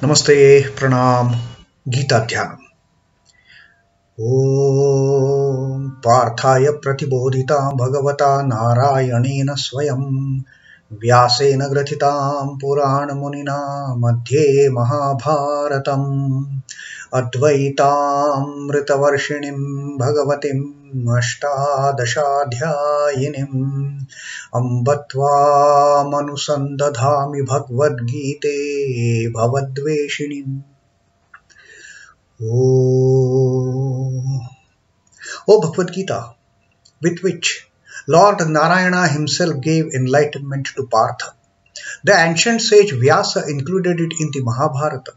Namaste, Pranam, Gita Dhyanam. Om Parthaya Pratibodhitam Bhagavata Narayanena Swayam Vyasena Grathitam Purana Munina Madhye Mahabharatam Advaitam Ritavarshinim Bhagavatim Ashtadashadhyayinim Ambatva Manusandadhami Bhagavad Gite Bhavadveshinim. O Bhagavad Gita, with which Lord Narayana himself gave enlightenment to Partha. The ancient sage Vyasa included it in the Mahabharata.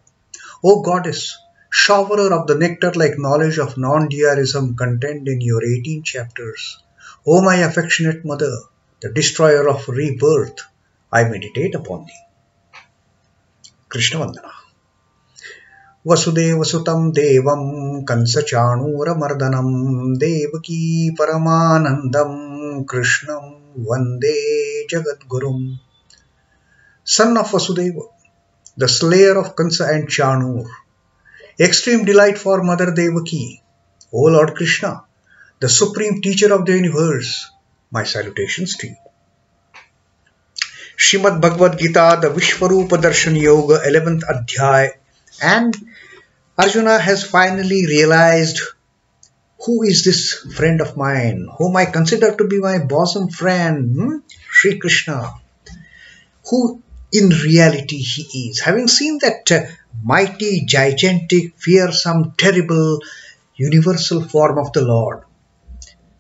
O Goddess, showerer of the nectar-like knowledge of non-dualism contained in your 18 chapters. O my affectionate mother, the destroyer of rebirth, I meditate upon thee. Krishna Vandana. Vasudeva Sutam Devam Kansachanura Mardanam Devaki Paramanandam Krishnam Vande Jagadgurum. Son of Vasudeva, the slayer of Kansa and Chanur, extreme delight for Mother Devaki, O Lord Krishna, the supreme teacher of the universe, my salutations to you. Srimad Bhagavad Gita, the Vishwarupa Darshan Yoga, 11th Adhyay, and Arjuna has finally realized who is this friend of mine, whom I consider to be my bosom friend, Sri Krishna, who in reality he is. Having seen that mighty, gigantic, fearsome, terrible, universal form of the Lord,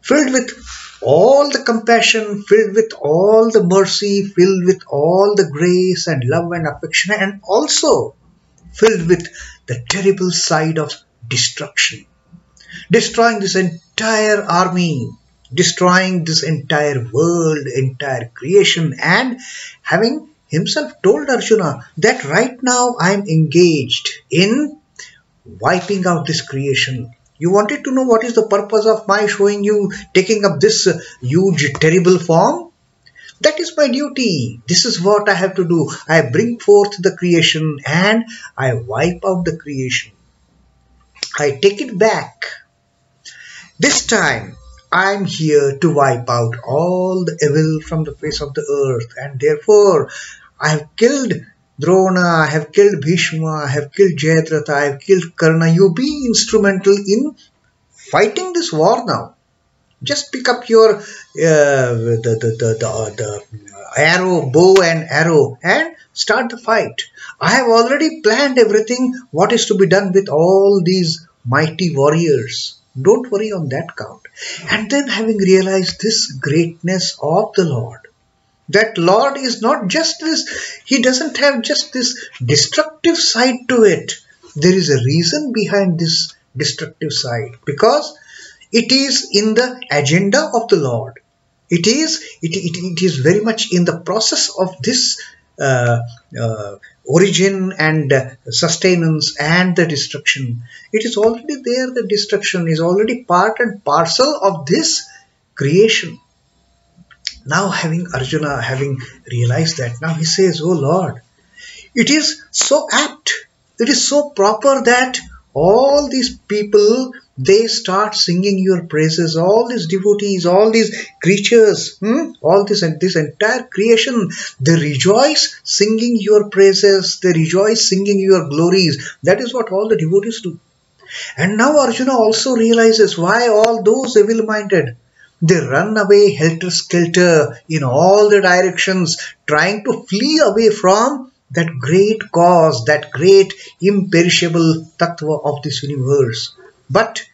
filled with all the compassion, filled with all the mercy, filled with all the grace and love and affection, and also filled with the terrible side of destruction, destroying this entire army, destroying this entire world, entire creation, and having himself told Arjuna that right now I am engaged in wiping out this creation. You wanted to know what is the purpose of my showing you taking up this huge, terrible form? That is my duty. This is what I have to do. I bring forth the creation and I wipe out the creation. I take it back. This time I am here to wipe out all the evil from the face of the earth, and therefore I have killed Drona, I have killed Bhishma, I have killed Jayadratha, I have killed Karna. You be instrumental in fighting this war now. Just pick up your arrow, bow and arrow, and start the fight. I have already planned everything, what is to be done with all these mighty warriors. Don't worry on that count. And then having realized this greatness of the Lord, that Lord is not just this, he doesn't have just this destructive side to it. There is a reason behind this destructive side, because it is in the agenda of the Lord. It is very much in the process of this origin and sustenance and the destruction. It is already there. The destruction is already part and parcel of this creation. Now Arjuna having realized that, now he says, oh Lord, it is so apt, it is so proper that all these people, they start singing your praises, all these devotees, all these creatures, all this entire creation, they rejoice singing your praises, they rejoice singing your glories. That is what all the devotees do. And now Arjuna also realizes why all those evil-minded, they run away helter-skelter in all the directions, trying to flee away from that great cause, that great imperishable tattva of this universe. But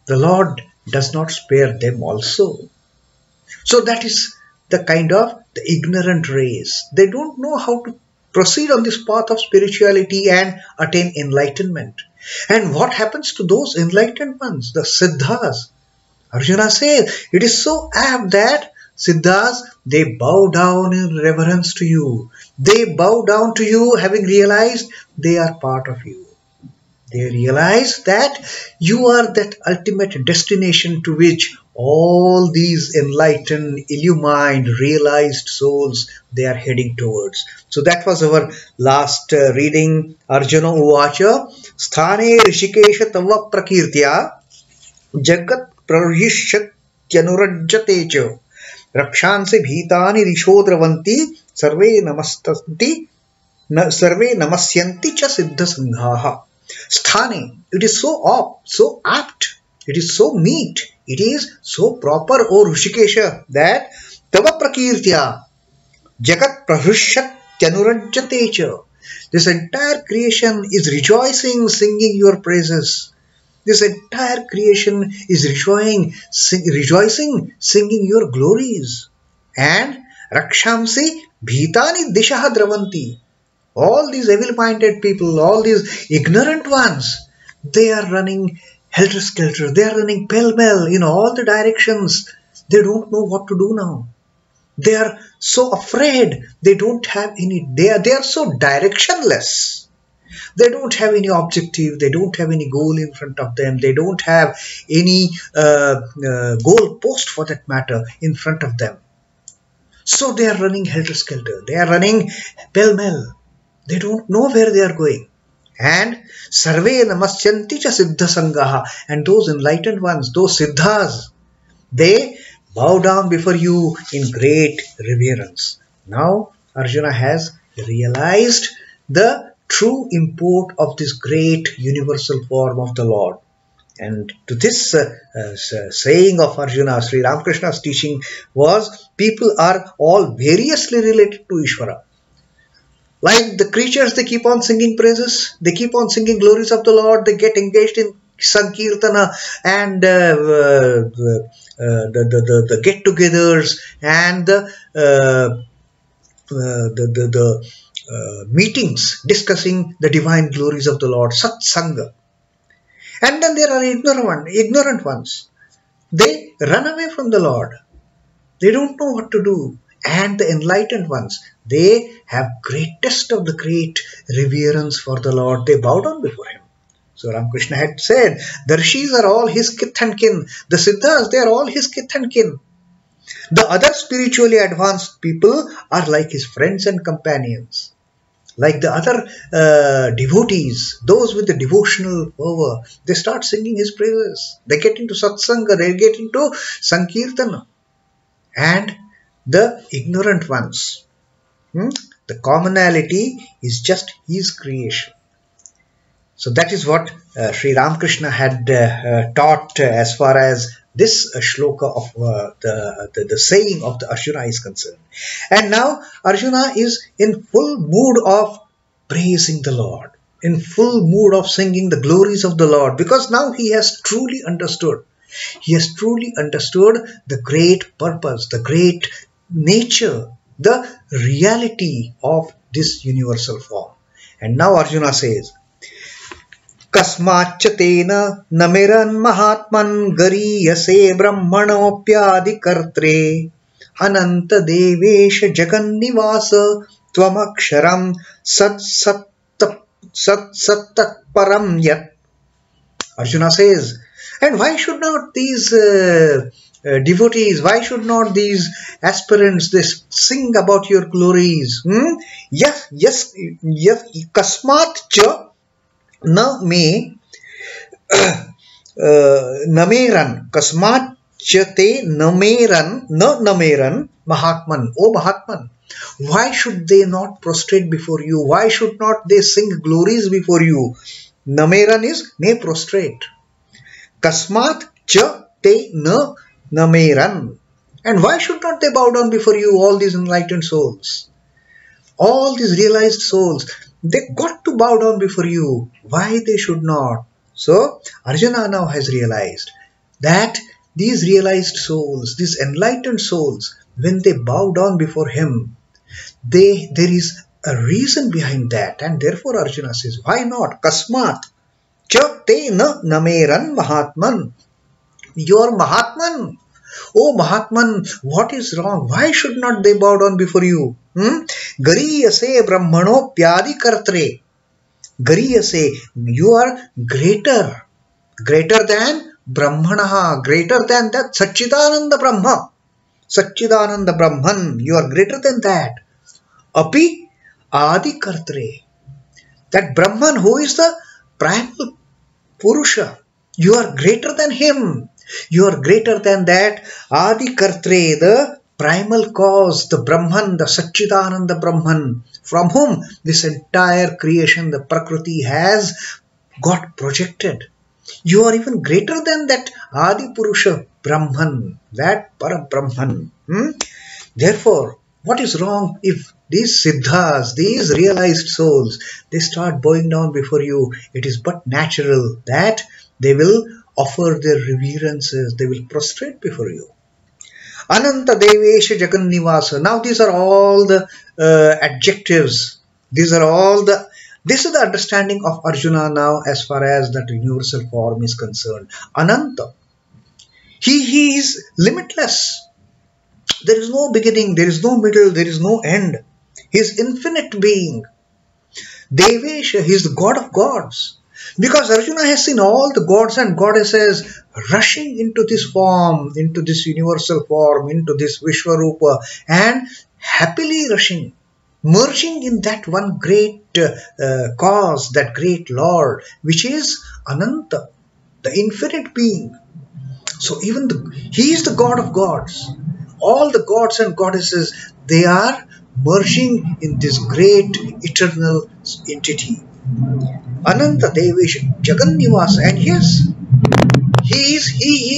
the Lord does not spare them also. So that is the kind of the ignorant race. They don't know how to proceed on this path of spirituality and attain enlightenment. And what happens to those enlightened ones, the Siddhas? Arjuna says, it is so apt that Siddhas, they bow down in reverence to you. They bow down to you having realized they are part of you. They realize that you are that ultimate destination to which all these enlightened, illumined, realized souls they are heading towards. So that was our last reading. Arjuna Uvacha Sthane Rishikesha Tava Prakirtya Jagat Prarhishyatyanurajjate cha Rakshanse Bhitani Rishodravanti Sarve Namastanti Sarve Namasyanti cha Siddha Sanghaha. Sthane, it is so apt, it is so meet, it is so proper, O Rishikesha, that Tava Prakirtya Jagat Prarhishyatyanurajjate cha. This entire creation is rejoicing, singing your praises. This entire creation is rejoicing, singing your glories. And Rakshamsi Bhitani Dishaha Dravanti. All these evil-minded people, all these ignorant ones, they are running helter-skelter. They are running pell-mell in all the directions. They don't know what to do now. They are so afraid. They don't have any. They are so directionless. They don't have any objective. They don't have any goal in front of them. They don't have any goal post, for that matter, in front of them. So they are running helter-skelter. They are running pell-mell. They don't know where they are going. And Sarve Namasyanti cha Siddha Sangaha. And those enlightened ones, those Siddhas, they bow down before you in great reverence. Now Arjuna has realized the true import of this great universal form of the Lord. And to this saying of Arjuna, Sri Ramakrishna's teaching was, people are all variously related to Ishvara. Like the creatures, they keep on singing praises, they keep on singing glories of the Lord, they get engaged in Sankirtana and the get-togethers and the meetings discussing the divine glories of the Lord, Satsanga. And then there are ignorant ones. They run away from the Lord. They don't know what to do. And the enlightened ones, they have greatest of the great reverence for the Lord. They bow down before Him. So Ramakrishna had said, Darshis are all His kith and kin. The Siddhas, they are all His kith and kin. The other spiritually advanced people are like His friends and companions. Like the other devotees, those with the devotional fervor, they start singing His praises. They get into satsanga, they get into sankirtana. And the ignorant ones, the commonality is just His creation. So that is what Sri Ramakrishna had taught as far as this shloka of the saying of the Arjuna is concerned. And now Arjuna is in full mood of praising the Lord, in full mood of singing the glories of the Lord, because now he has truly understood. He has truly understood the great purpose, the great nature, the reality of this universal form. And now Arjuna says, kasmācca tena nameranmahātman garīyase brahmaṇo'pyādikartre ananta deveśa jagannivāsa tvamakṣaraṃ sadasattatparaṃ yat. Arjuna says, and why should not these devotees, why should not these aspirants, they sing about your glories? Yes, kasmācca na me nameran, kasmācca te nameran mahātman, O Mahatman. Why should they not prostrate before you? Why should not they sing glories before you? Nameran is may prostrate. Kasmācca te nameran. And why should not they bow down before you, all these enlightened souls? All these realized souls, they got to bow down before you. Why they should not? So Arjuna now has realized that these realized souls, these enlightened souls, when they bow down before him, there is a reason behind that. And therefore Arjuna says, why not? Kasmat cha te na nameran Mahatman. You are Mahatman. Oh Mahatman, what is wrong? Why should not they bow down before you? Garīyase brahmaṇo'pyādikartre. Garīyase, you are greater than Brahmanaha, greater than that, Satchidananda Brahma. Satchidananda Brahman, you are greater than that. Api Adikartre, that Brahman who is the primal Purusha, you are greater than him. You are greater than that Adikartre, the primal cause, the Brahman, the Satchidananda Brahman, from whom this entire creation, the Prakriti, has got projected. You are even greater than that Adi Purusha Brahman, that Para Brahman. Therefore, what is wrong if these siddhas, these realized souls, they start bowing down before you? It is but natural that they will offer their reverences, they will prostrate before you. Ananta, deveśa, jagannivāsa. Now these are all the adjectives. This is the understanding of Arjuna now as far as that universal form is concerned. Ananta. He is limitless. There is no beginning, there is no middle, there is no end. He is infinite being. Deveśa, he is the God of gods. Because Arjuna has seen all the gods and goddesses rushing into this form, into this universal form, into this Vishwarupa, and happily rushing, merging in that one great cause, that great Lord, which is Ananta, the infinite being. So even he is the God of gods. All the gods and goddesses, they are merging in this great eternal entity. Ananta deveśa, jagannivāsa, and yes, he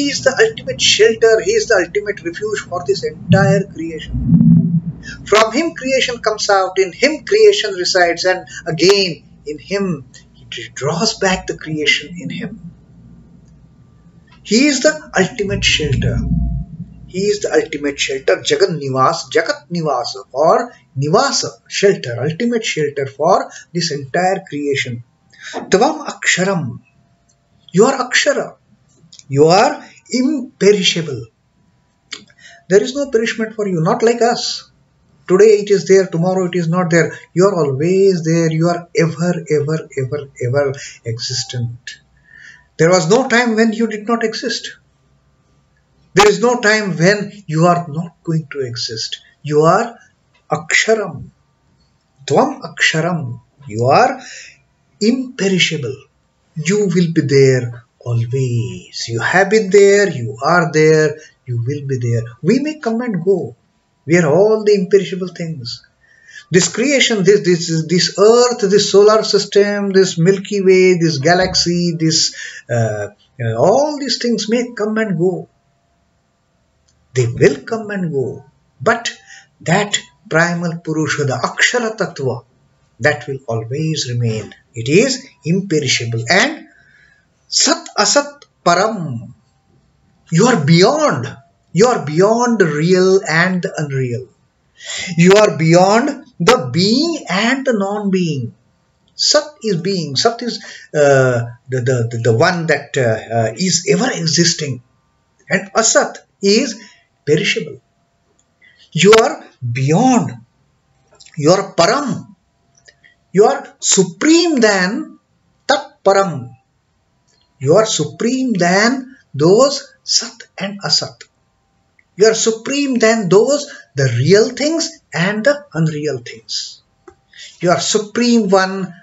is the ultimate shelter, he is the ultimate refuge for this entire creation. From him creation comes out, in him creation resides, and again in him it draws back the creation in him. He is the ultimate shelter. He is the ultimate shelter, jagannivāsa, or nivāsa, shelter, ultimate shelter for this entire creation. Tvamakṣaraṃ, you are Akshara, you are imperishable. There is no perishment for you, not like us. Today it is there, tomorrow it is not there. You are always there, you are ever existent. There was no time when you did not exist. There is no time when you are not going to exist. You are Aksharam. Tvamakṣaraṃ. You are imperishable. You will be there always. You have been there, you are there, you will be there. We may come and go. We are all the imperishable things. This creation, this earth, this solar system, this Milky Way, this galaxy, all these things may come and go. They will come and go, but that primal Purusha, the Akshara Tattva, that will always remain. It is imperishable. And sadasattatparaṃ, you are beyond the real and the unreal. You are beyond the being and the non-being. Sat is being. Sat is the one that is ever existing, and asat is perishable. You are beyond. You are param. You are supreme than tat param. You are supreme than those sat and asat. You are supreme than those, the real things and the unreal things. You are supreme one,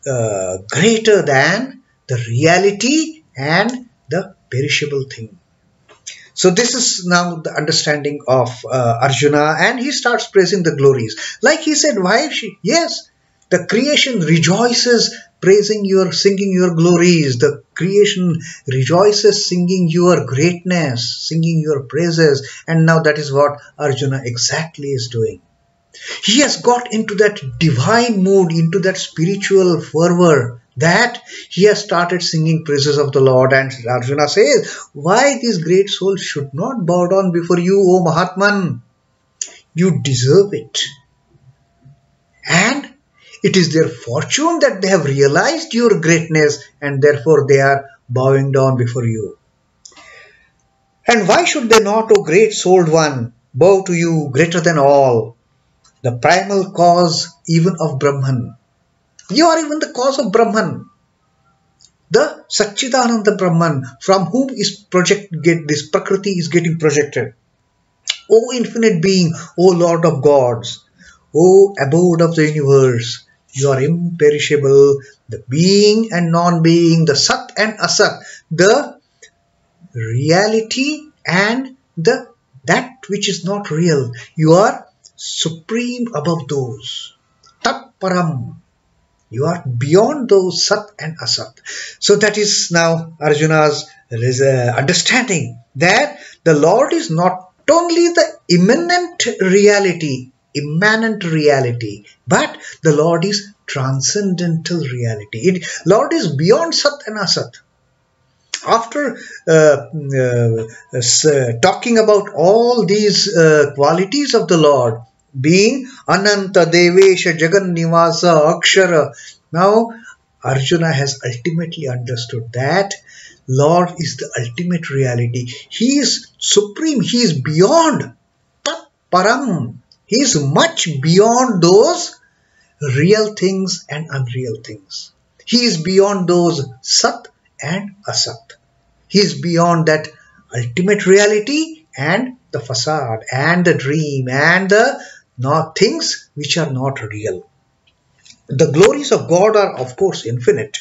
greater than the reality and the perishable thing. So this is now the understanding of Arjuna, and he starts praising the glories. Like he said, why she? Yes, the creation rejoices praising singing your glories. The creation rejoices singing your greatness, singing your praises. And now that is what Arjuna exactly is doing. He has got into that divine mood, into that spiritual fervor, that he has started singing praises of the Lord. And Arjuna says, why these great souls should not bow down before you, O Mahatman? You deserve it. And it is their fortune that they have realized your greatness, and therefore they are bowing down before you. And why should they not, O great souled one, bow to you, greater than all, the primal cause even of Brahman? You are even the cause of Brahman. the Satchidananda Brahman, from whom this Prakriti is getting projected. O infinite being, O Lord of gods, O abode of the universe, you are imperishable, the being and non-being, the Sat and Asat, the reality and that which is not real. You are supreme above those. Tatparam. You are beyond those Sat and Asat. So that is now Arjuna's understanding that the Lord is not only the immanent reality, but the Lord is transcendental reality. Lord is beyond Sat and Asat. After talking about all these qualities of the Lord, being ananta, deveśa, jagannivāsa, akṣara, now Arjuna has ultimately understood that Lord is the ultimate reality. He is supreme. He is beyond tatparam. He is much beyond those real things and unreal things. He is beyond those Sat and Asat. He is beyond that ultimate reality and the facade and the dream and the things which are not real. The glories of God are of course infinite.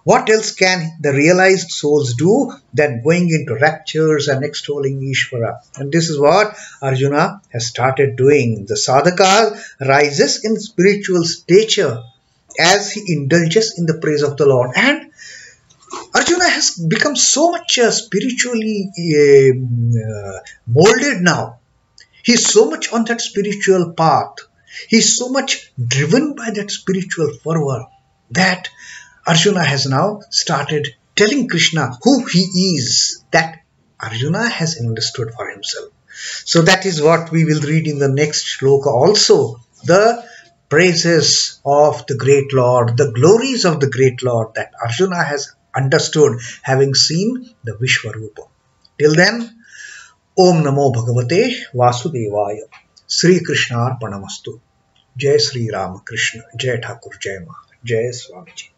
What else can the realized souls do than going into raptures and extolling Ishvara? And this is what Arjuna has started doing. The sadhaka rises in spiritual stature as he indulges in the praise of the Lord. And Arjuna has become so much spiritually molded now. He is so much on that spiritual path. He is so much driven by that spiritual fervor that Arjuna has now started telling Krishna who he is, that Arjuna has understood for himself. So that is what we will read in the next shloka also. The praises of the great Lord, the glories of the great Lord that Arjuna has understood, having seen the Vishwarupa. Till then, Om Namo Bhagavate Vasudevaya. Sri Krishna Arpanamastu. Jai Sri Rama Krishna. Jai Thakur Jai Ma. Jai Swami.